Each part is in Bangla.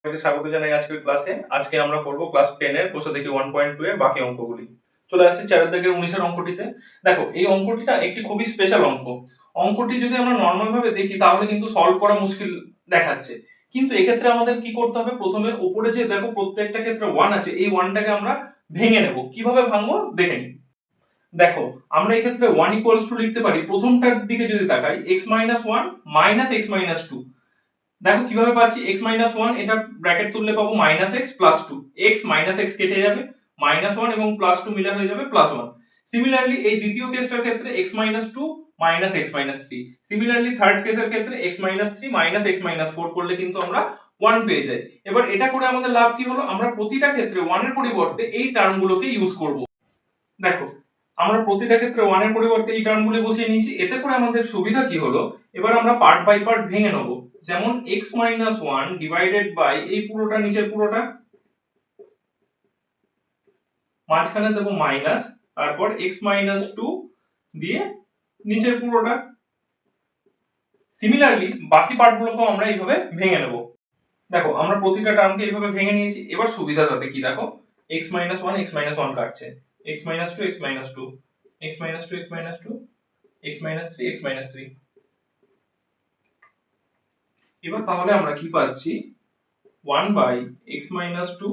স্বাগত জানাই আজকের ক্লাসে। আজকে আমরা পড়ব ক্লাস 10 এর কোষা দেখি 1.2 এর বাকি অঙ্কগুলি। চলে আসছে 4 দাগের 19 এর অঙ্কটিতে। দেখো এই অঙ্কটিটা একটি খুবই স্পেশাল অঙ্ক। অঙ্কটি যদি আমরা নরমাল ভাবে দেখি তাহলে কিন্তু সলভ করা মুশকিল দেখাচ্ছে। কিন্তু এক্ষেত্রে আমাদের কি করতে হবে, প্রথমে উপরে যে দেখো প্রত্যেকটা ক্ষেত্রে 1 আছে, এই 1টাকে আমরা ভেঙে নেব। কিভাবে ভাঙবো দেখে নিই। দেখো আমরা এই ক্ষেত্রে 1 ইকুয়ালস টু লিখতে পারি, প্রথমটার দিকে যদি তাকাই x 1 মাইনাস x 2। দেখো কিভাবে পাচ্ছি, x 1 এটা ব্র্যাকেট তুললে পাবো -x plus 2, x minus x কেটে যাবে, -1 এবং প্লাস 2 মিলে হয়ে যাবে +1। সিমিলারলি এই দ্বিতীয় কেসটার ক্ষেত্রে x 2 minus x 3। Similarly third কেসের ক্ষেত্রে x 3 মাইনাস x 4 করলে কিন্তু আমরা 1 পেয়ে যাই। এবার এটা করে আমাদের লাভ কি হলো, আমরা প্রতিটা ক্ষেত্রে 1 এর পরিবর্তে এই টার্মগুলোকে ইউজ করব। দেখো আমরা প্রতিটা ক্ষেত্রে 1 এর পরিবর্তে এই টার্মগুলো বসিয়ে নিয়েছি। এতে করে আমাদের সুবিধা কি হলো, এবার আমরা পার্ট বাই পার্ট ভেঙে নেব। যেমন x 1 ডিভাইডেড বাই এই পুরোটা, নিচের পুরোটা, মাঝখানে দেব মাইনাস, তারপর x 2 দিয়ে নিচের পুরোটা। সিমিলারলি বাকি পার্টগুলোকেও আমরা এইভাবে ভেঙে নেব। দেখো আমরা প্রতিটা টার্মকে এইভাবে ভেঙে নিয়েছি। এবার সুবিধা তাতে কি, দেখো x 1 x 1 কাটছে, x 2 x 2 x 2 x 2 x 3 x 3। এবার তাহলে আমরা কি পাচ্ছি, 1 by x 2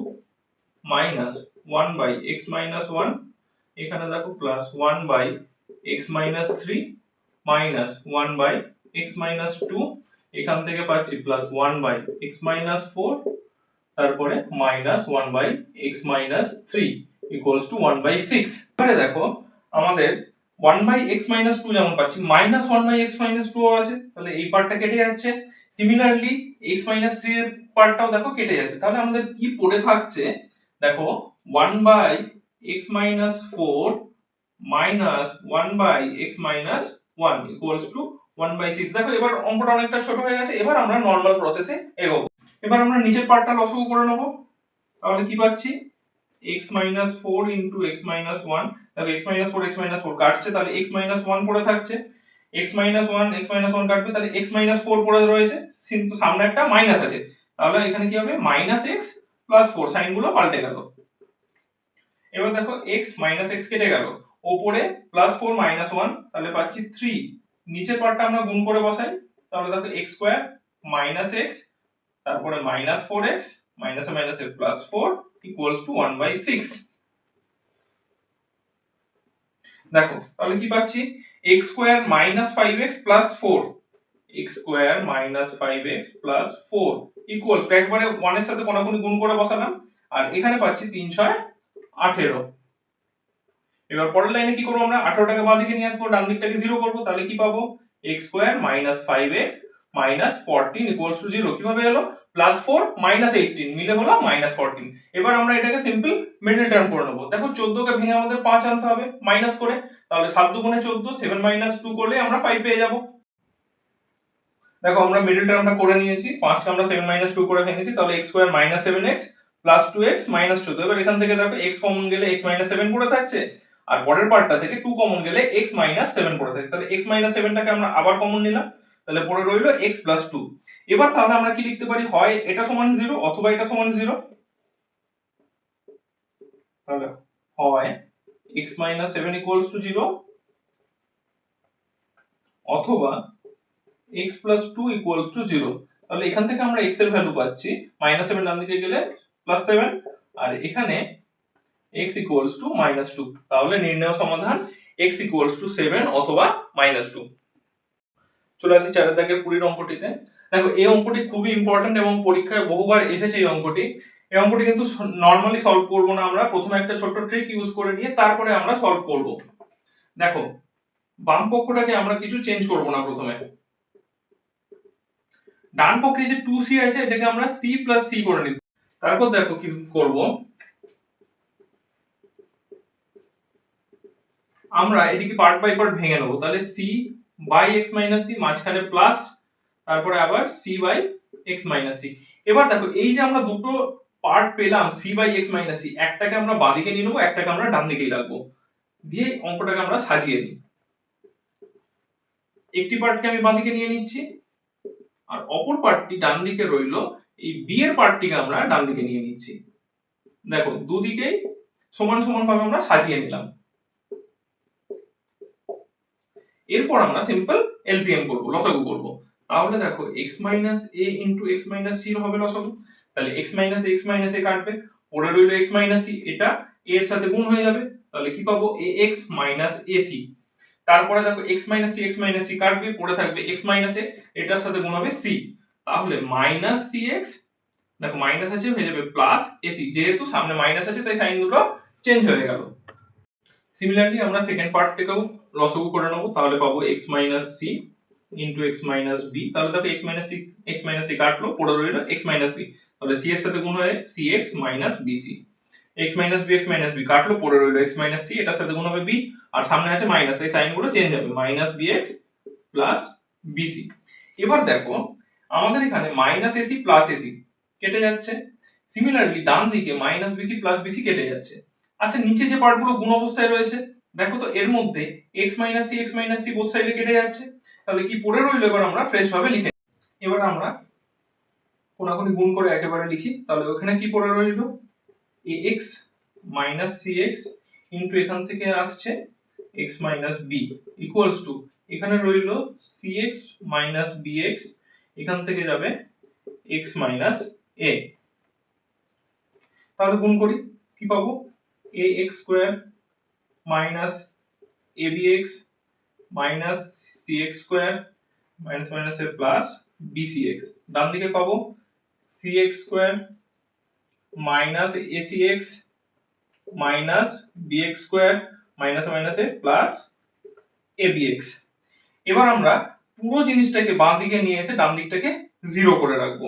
minus 1 by x 1, এখানে দেখো plus 1 by x 3 minus 1 by x 2, এখান থেকে পাচ্ছি প্লাস 1 বাই x 4, তারপরে minus 1 by x 3 equals to 1 by 6। এবারে দেখো আমাদের 1 বাই x 2 যেমন পাচ্ছি, মাইনাস 1 বাই x 2 আছে, তাহলে এই পার্টটা কেটে যাচ্ছে। সিমিলারলি x 3 এর পার্টটাও দেখো কেটে যাচ্ছে। তাহলে আমাদের কি পড়ে থাকছে, দেখো 1 by x 4 minus 1 by x 1 equals to 1 by 6। দেখো এবার অঙ্কটা অনেকটা ছোট হয়ে গেছে। এবার আমরা নরমাল প্রসেসে এগোবো। এবার আমরা নিচের পার্টটা লসাগু করে নেব। তাহলে কি পাচ্ছি, x 4 ইনটু x 1, দেখো x 4 x 4 কাটছে, তাহলে x 1 পড়ে থাকছে। x 1 x 1 কাটবে, তাহলে x 4 পড়ে রয়েছে, কিন্তু সামনে একটা মাইনাস আছে। তাহলে এখানে কি হবে, -x + 4, সাইন গুলো পাল্টে গেল। এবার দেখো x x কেটে গেল, উপরে +4 -1, তাহলে পাচ্ছি 3। নিচের পার্টটা আমরা গুণ করে বসাই, তাহলে দেখো x² - x, তারপরে -4x মাইনাসে মাইনাসে +4 ইকুয়ালস টু 1 বাই 6। দেখো তাহলে কি পাচ্ছি, x² - 5x + 4, x² - 5x + 4 equals to, একবারে 1 এর সাথে কোনাকুনি গুণ করে বসালাম, আর এখানে পাচ্ছি 3 6 18। এবার পরের লাইনে কি করব, আমরা 18টাকে বাঁ দিকে নিয়ে আসবো, ডান দিকটাকে 0 করব। তাহলে কি পাবো, x² - 5x - 14 ইকুয়ালস টু 0। কিভাবে এলো, +4 -18 মিলে হলো -14। এবার আমরা এটাকে সিম্পল মিডল টার্ম করে নেব। দেখো 14 কে ভেঙে আমাদের 5 আনতে হবে মাইনাস করে, তাহলে 7 দুগুণে 14, 7 - 2 করলে আমরা 5 পেয়ে যাব। দেখো আমরা মিডল টার্মটা করে নিয়েছি, 5 কে আমরা 7 - 2 করে ভেঙেছি, তাহলে x² - 7x + 2x - 14। এবার এখান থেকে দেখো x কমন গেলে x - 7 পড়ে থাকছে, আর পরের পার্টটা থেকে 2 কমন গেলে x - 7 পড়ে থাকে। তাহলে x - 7টাকে আমরা আবার কমন নিলাম, তাহলে পড়ে রইলো x + 2। এবার তাহলে আমরা কি লিখতে পারি, হয় এটা সমান 0 অথবা এটা সমান 0। তাহলে হয় x - 7 ইকুয়ালস টু 0 অথবা x + 2 ইকুয়ালস টু 0। তাহলে এখান থেকে আমরা x এর ভ্যালু পাচ্ছি -7 ডান দিকে গেলে +7, আর এখানে x ইকুয়ালস টু -2। তাহলে নির্ণয় সমাধান x ইকুয়ালস টু 7 অথবা -2। চলে আসি 4 দাগের 20 অঙ্কটিতে। দেখো এই অঙ্কটি খুবই ইম্পর্টেন্ট এবং পরীক্ষায় বহুবার এসেছে এই অঙ্কটি। এই অঙ্কটি কিন্তু নরমালি সলভ করব না, আমরা প্রথমে একটা ছোট্ট ট্রিক ইউজ করে নিয়ে তারপরে আমরা সলভ করব। দেখো বাম পক্ষটাকে আমরা কিছু চেঞ্জ করব না, প্রথমে ডান পক্ষে যে 2c আছে এটাকে আমরা c + c করে নিব। তারপর দেখো কি করব, আমরা এটিকে পার্ট বাই পার্ট ভেঙে নেব। তাহলে c বাই x - c, মাঝখানে প্লাস, তারপরে আবার c বাই x - c। এবার দেখো এই যে আমরা দুটো পার্ট পেলাম c বাই x - c, একটাকে আমরা বাঁদিকে নিয়ে নেব, একটাকে আমরা ডান দিকেই রাখবো, দিয়ে অঙ্কটাকে আমরা সাজিয়ে নিই। একটি পার্টকে আমি বাঁদিকে নিয়ে নিচ্ছি, আর অপর পার্টটি ডান দিকে রইলো। এই বি এর পার্টটিকে আমরা ডান দিকে নিয়ে নিচ্ছি। দেখো দুদিকেই সমান সমান ভাবে আমরা সাজিয়ে নিলাম। এরপর আমরা সিম্পল এলসিএম করব, লসাগু করব। তাহলে দেখো x minus a into x minus c হবে লসাগু। তাহলে x মাইনাস a কাটবে, পড়ে রইল x মাইনাস c, এটা a এর সাথে গুণ হয়ে যাবে। তাহলে কি পাবো ax মাইনাস ac। তারপরে দেখো x মাইনাস c কাটবে, পড়ে থাকবে x মাইনাস a, এটার সাথে গুণ হবে c। তাহলে মাইনাস cx, দেখো মাইনাস আছে হয়ে যাবে প্লাস ac, যেহেতু সামনে মাইনাস আছে তাই সাইন দুটো চেঞ্জ হয়ে গেল। সিমিলারলি আমরা সেকেন্ড পার্টটাকেও লসাগু করে নেব। তাহলে পাবো x minus c into x minus b। তাহলে দেখো x মাইনাস c কাটলো, পড়ে রইল x মাইনাস b। তাহলে c এর সাথে গুণ হয়ে cx minus bc। x minus b কাটলো, পড়ে রইল x মাইনাস c, এটার সাথে গুণ হবে b, আর সামনে আছে মাইনাস তাই সাইন গুলো চেঞ্জ হবে, মাইনাস bx প্লাস bc। এবার দেখো আমাদের এখানে মাইনাস ac প্লাস ac কেটে যাচ্ছে। সিমিলারলি ডান দিকে মাইনাস bc প্লাস bc কেটে যাচ্ছে। আচ্ছা নিচে যে পার্টগুলো গুণ অবস্থায় রয়েছে দেখো তো, এর মধ্যে x মাইনাস c বোথ সাইডে কেটে যাচ্ছে। তাহলে কি পড়ে রইল, এবার আমরা ফ্রেশ ভাবে লিখে, এবার আমরা কোনাকুনি গুণ করে একেবারে লিখি। তাহলে ওখানে কি পড়ে রইল ax মাইনাস cx ইনটু এখান থেকে আসছে x minus b equals to এখানে রইল cx মাইনাস bx, এখান থেকে যাবে x মাইনাস a। তাহলে গুণ করি, কি পাবো ax square minus abx minus cx square minus minus a plus bcx। ডান দিকে পাবো cx square minus acx minus bx square minus minus a plus abx। এবার আমরা পুরো জিনিসটাকে বাম দিকে নিয়ে এসে ডান দিকটাকে 0 করে রাখবো।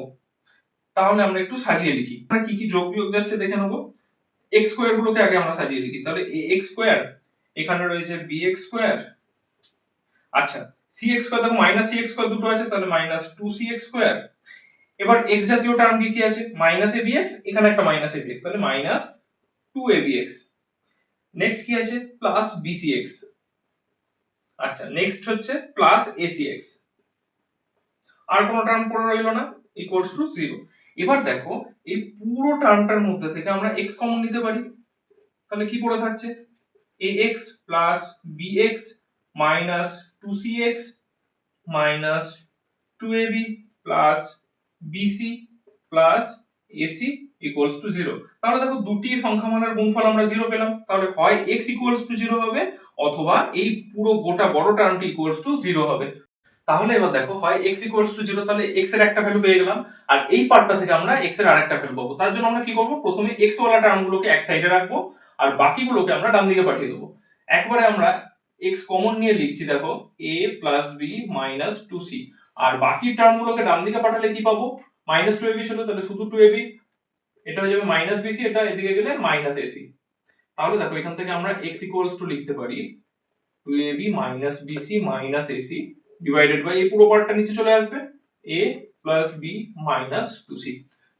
তাহলে আমরা একটু সাজিয়ে লিখি, আমরা কি কি যোগ বিয়োগ যাচ্ছে দেখে নেবো। x স্কয়ার গুলোকে আগে আমরা সাজিয়ে লিখি। তাহলে ax স্কয়ার, এখানে রয়েছে bx স্কয়ার, আচ্ছা cx স্কয়ার, দেখো মাইনাস cx স্কয়ার দুটো আছে, তাহলে মাইনাস 2cx স্কয়ার। এবার x জাতীয় টার্ম কি আছে, মাইনাস abx, এখানে একটা মাইনাস abx, তাহলে মাইনাস 2abx। নেক্সট কি আছে প্লাস bcx, আচ্ছা নেক্সট হচ্ছে প্লাস acx, আর কোনো টার্ম পড়ে রইল না, ইকুয়ালস টু 0। এবার দেখো এই পুরো টার্মটার মধ্যে থেকে আমরা x কমন নিতে পারি। তাহলে কি পড়ে থাকছে ax plus bx minus 2cx minus 2ab plus bc plus ac equals to 0। তাহলে দেখো দুটি সংখ্যা মানের গুণফল আমরা 0 পেলাম। তাহলে হয় x ইকুয়ালস টু 0 হবে, অথবা এই পুরো গোটা বড় টার্মটি ইকুয়ালস টু 0 হবে। তাহলে এবার দেখো হয় x ইকুয়ালস টু 0, তাহলে x এর একটা ভ্যালু পেয়ে গেলাম, আর এই পার্টটা থেকে আমরা x এর আরেকটা ভ্যালু পাবো। তার জন্য আমরা কি করব, প্রথমে x ওয়ালা টার্মগুলোকে এক সাইডে রাখবো, আর বাকিগুলোকে আমরা ডান দিকে পাঠিয়ে দেবো। একবারে আমরা x কমন নিয়ে লিখছি, দেখো a plus b minus 2c, আর বাকি টার্মগুলোকে ডান দিকে পাঠালে কি পাবো, মাইনাস 2ab ছিল, তাহলে শুধু 2ab, এটা হয়ে যাবে মাইনাস bc, এটা এদিকে গেলে মাইনাস ac। তাহলে দেখো এখান থেকে আমরা x ইকুয়ালস টু লিখতে পারি 2ab minus bc minus ac divided by এই পুরো পার্টটা নিচে চলে আসবে a plus b minus 2c।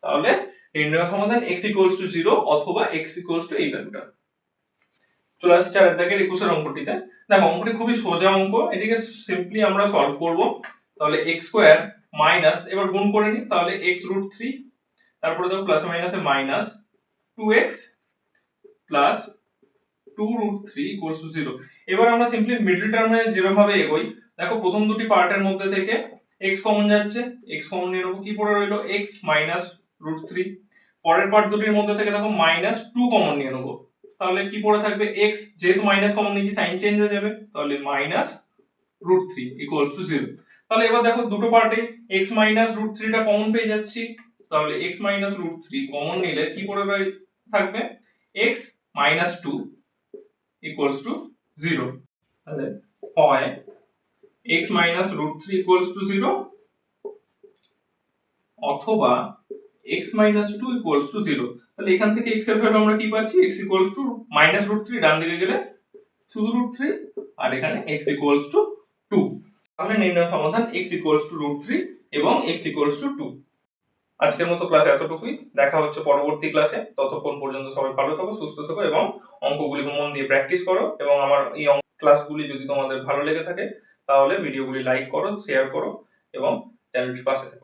তাহলে নির্ণয় সমাধান x ইকুয়ালস টু 0 অথবা x ইকুয়ালস টু এই ভ্যালুটা। চলে আসছে 4 দাগের 21 এর অঙ্কটিতে। দেখো অঙ্কটি খুবই সোজা অঙ্ক, এটিকে সিম্পলি আমরা সলভ করব। তাহলে x স্কয়ার মাইনাস, এবার গুণ করে নিই, তাহলে x রুট 3, তারপরে দেখো প্লাস মাইনাসে minus 2x plus 2 root 3 equals to 0। এবার আমরা সিম্পলি মিডল টার্মে যেরকম ভাবে এগোই, দেখো প্রথম দুটি পার্টের মধ্যে থেকে x কমন যাচ্ছে, x কমন নিয়ে নেবো, কি পড়ে রইলো x মাইনাস রুট 3। পরের পার্ট দুটির মধ্যে থেকে দেখো মাইনাস 2 কমন নিয়ে নেবো, তাহলে কি পড়ে থাকবে x, যেহেতু মাইনাস কমন নিয়েছি সাইন চেঞ্জ হয়ে যাবে, তাহলে মাইনাস রুট 3 ইকুয়ালস টু 0। তাহলে এবার দেখো দুটো পার্টে x মাইনাস রুট 3 টা কমন পেয়ে যাচ্ছি, তাহলে x মাইনাস রুট 3 কমন নিলে কি পড়ে থাকবে x মাইনাস 2 ইকুয়ালস টু 0। তাহলে হয় x minus root 3 equals to 0, অথবা x মাইনাস 2 ইকুয়ালস টু 0। তাহলে এখান থেকে x এর ভ্যালু আমরা কি পাচ্ছি, x equals to minus root 3, ডান দিকে গেলে শুধু রুট 3, আর এখানে x ইকুয়ালস টু 2। তাহলে নির্ণয় সমাধান x ইকুয়ালস টু রুট 3 এবং x ইকুয়ালস টু 2। আজকের মতো ক্লাস এতটুকুই, দেখা হচ্ছে পরবর্তী ক্লাসে। ততক্ষণ পর্যন্ত সবাই ভালো থাকো, সুস্থ থাকো এবং অঙ্কগুলি মন দিয়ে প্র্যাকটিস করো। এবং আমার এই ক্লাসগুলি যদি তোমাদের ভালো লেগে থাকে তাহলে ভিডিওগুলি লাইক করো, শেয়ার করো এবং চ্যানেলটির পাশে থাকো।